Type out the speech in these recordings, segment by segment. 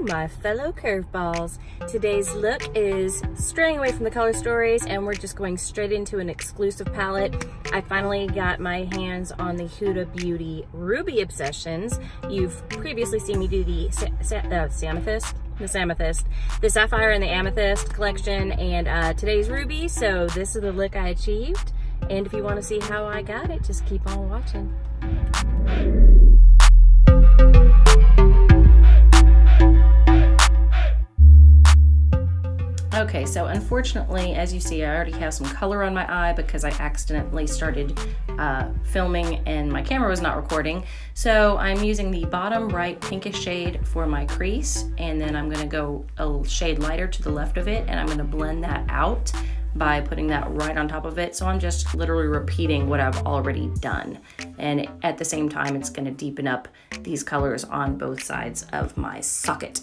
my fellow curveballs. Today's look is straying away from the color stories and we're just going straight into an exclusive palette. I finally got my hands on the Huda Beauty Ruby Obsessions. You've previously seen me do the the Sapphire and the Amethyst collection, and today's Ruby, so this is the look I achieved. And if you want to see how I got it, just keep on watching. Okay, so unfortunately, as you see, I already have some color on my eye because I accidentally started filming and my camera was not recording. So I'm using the bottom right pinkish shade for my crease, and then I'm gonna go a shade lighter to the left of it, and I'm gonna blend that out by putting that right on top of it. So I'm just literally repeating what I've already done. And at the same time, it's gonna deepen up these colors on both sides of my socket.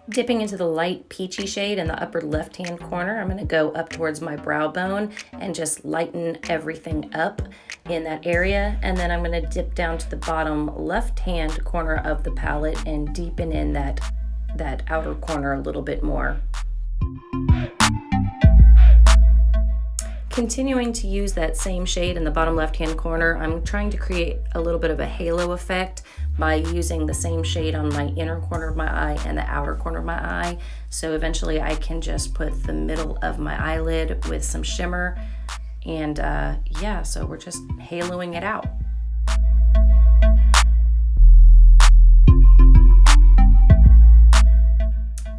Dipping into the light peachy shade in the upper left-hand corner, I'm gonna go up towards my brow bone and just lighten everything up in that area. And then I'm gonna dip down to the bottom left-hand corner of the palette and deepen in that outer corner a little bit more. Continuing to use that same shade in the bottom left-hand corner, I'm trying to create a little bit of a halo effect by using the same shade on my inner corner of my eye and the outer corner of my eye. So eventually I can just put the middle of my eyelid with some shimmer, and yeah, so we're just haloing it out.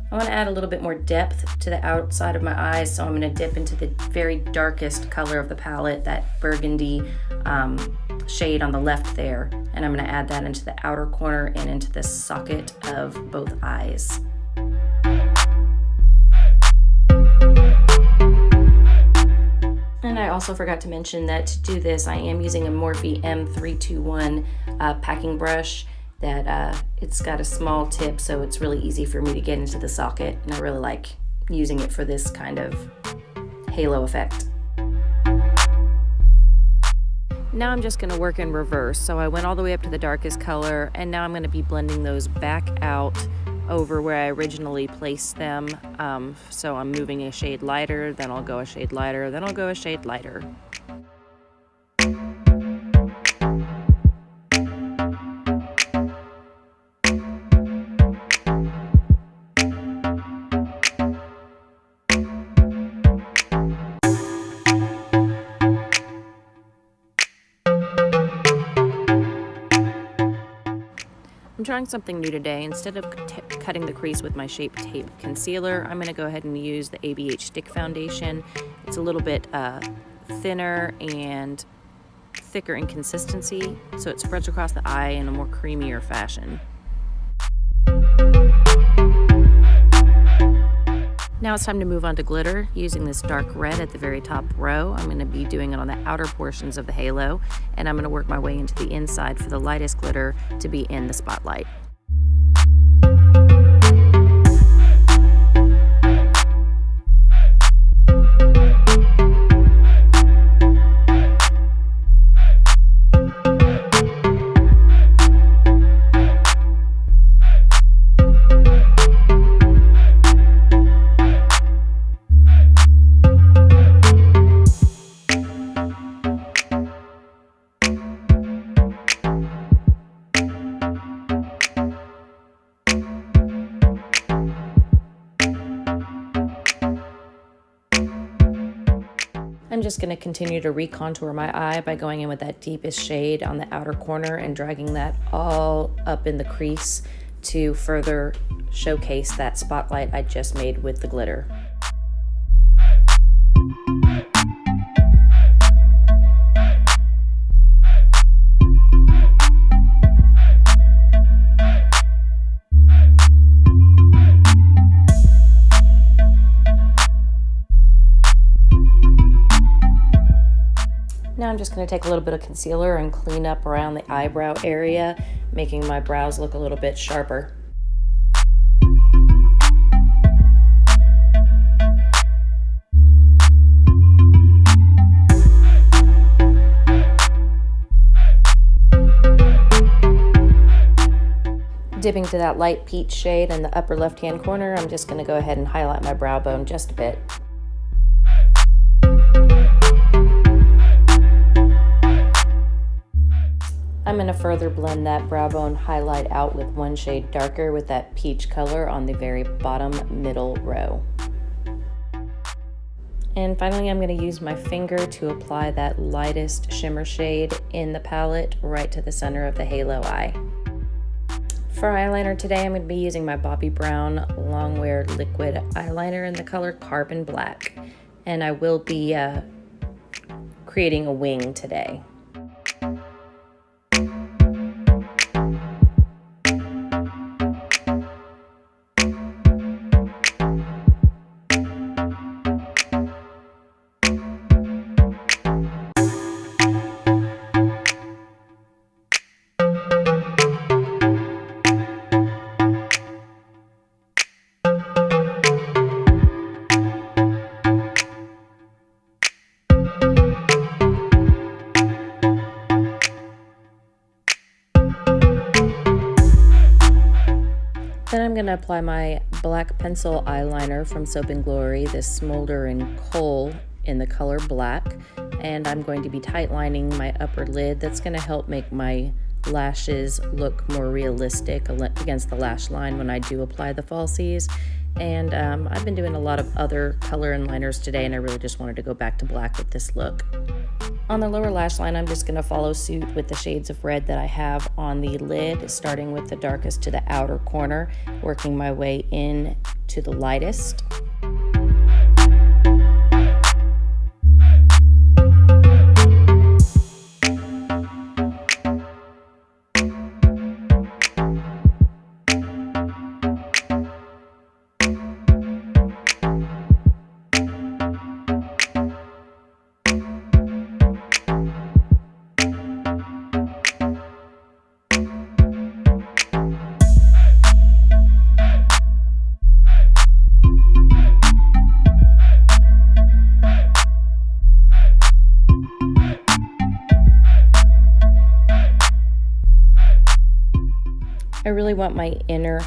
I want to add a little bit more depth to the outside of my eyes, so I'm going to dip into the very darkest color of the palette, that burgundy shade on the left there, and I'm going to add that into the outer corner and into the socket of both eyes. And I also forgot to mention that to do this, I am using a Morphe M321 packing brush. That it's got a small tip, so it's really easy for me to get into the socket, and I really like using it for this kind of halo effect. Now I'm just going to work in reverse, so I went all the way up to the darkest color, and now I'm going to be blending those back out over where I originally placed them. So I'm moving a shade lighter, then I'll go a shade lighter, then I'll go a shade lighter. I'm trying something new today. Instead of cutting the crease with my Shape Tape concealer, I'm going to go ahead and use the ABH Stick Foundation. It's a little bit thinner and thicker in consistency, so it spreads across the eye in a more creamier fashion. Now it's time to move on to glitter. Using this dark red at the very top row, I'm going to be doing it on the outer portions of the halo, and I'm going to work my way into the inside for the lightest glitter to be in the spotlight. I'm just going to continue to recontour my eye by going in with that deepest shade on the outer corner and dragging that all up in the crease to further showcase that spotlight I just made with the glitter. Now I'm just going to take a little bit of concealer and clean up around the eyebrow area, making my brows look a little bit sharper. Skipping to that light peach shade in the upper left-hand corner, I'm just going to go ahead and highlight my brow bone just a bit. I'm going to further blend that brow bone highlight out with one shade darker with that peach color on the very bottom middle row. And finally, I'm going to use my finger to apply that lightest shimmer shade in the palette right to the center of the halo eye. For eyeliner today, I'm going to be using my Bobbi Brown Longwear Liquid Eyeliner in the color Carbon Black. And I will be creating a wing today. Then I'm going to apply my black pencil eyeliner from Soap & Glory, this Smolder and Coal in the color Black. And I'm going to be tightlining my upper lid. That's going to help make my lashes look more realistic against the lash line when I do apply the falsies. And I've been doing a lot of other color and liners today, and I really just wanted to go back to black with this look. On the lower lash line, I'm just going to follow suit with the shades of red that I have on the lid, starting with the darkest to the outer corner, working my way in to the lightest. I really want my inner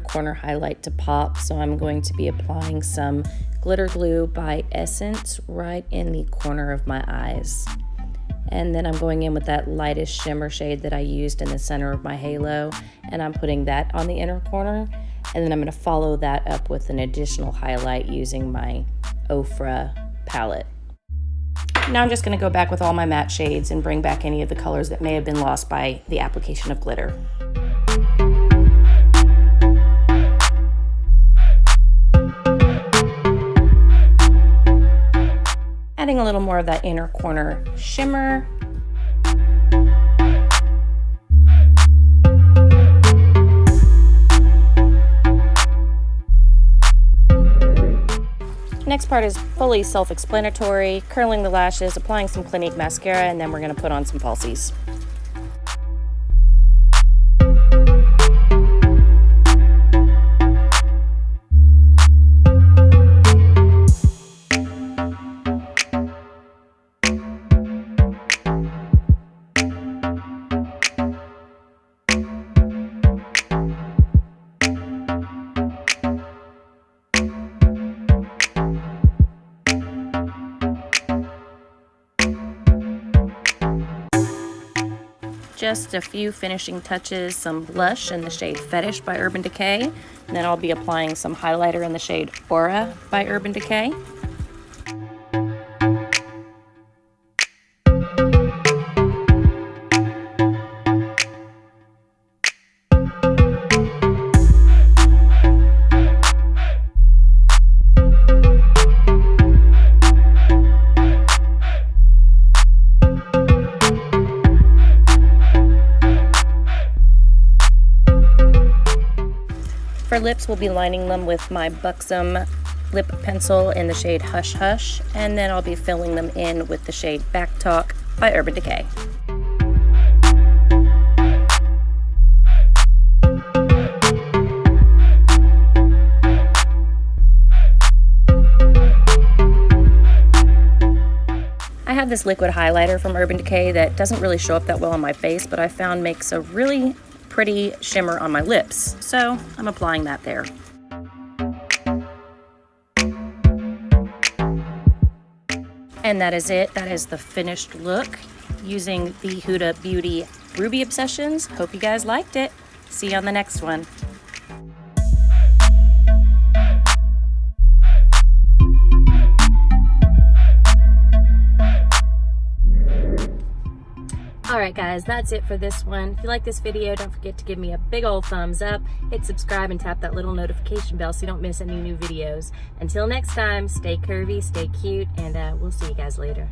corner highlight to pop, so I'm going to be applying some glitter glue by Essence right in the corner of my eyes. And then I'm going in with that lightest shimmer shade that I used in the center of my halo, and I'm putting that on the inner corner, and then I'm going to follow that up with an additional highlight using my Ofra palette. Now I'm just going to go back with all my matte shades and bring back any of the colors that may have been lost by the application of glitter. Adding a little more of that inner corner shimmer. Next part is fully self-explanatory, curling the lashes, applying some Clinique mascara, and then we're going to put on some falsies. Just a few finishing touches, some blush in the shade Fetish by Urban Decay, and then I'll be applying some highlighter in the shade Aura by Urban Decay. For lips, we'll be lining them with my Buxom lip pencil in the shade Hush Hush, and then I'll be filling them in with the shade Back Talk by Urban Decay. I have this liquid highlighter from Urban Decay that doesn't really show up that well on my face, but I found makes a really pretty shimmer on my lips. So I'm applying that there. And that is it. That is the finished look using the Huda Beauty Ruby Obsessions. Hope you guys liked it. See you on the next one. Alright guys, that's it for this one. If you like this video, don't forget to give me a big old thumbs up, hit subscribe, and tap that little notification bell so you don't miss any new videos. Until next time, stay curvy, stay cute, and we'll see you guys later.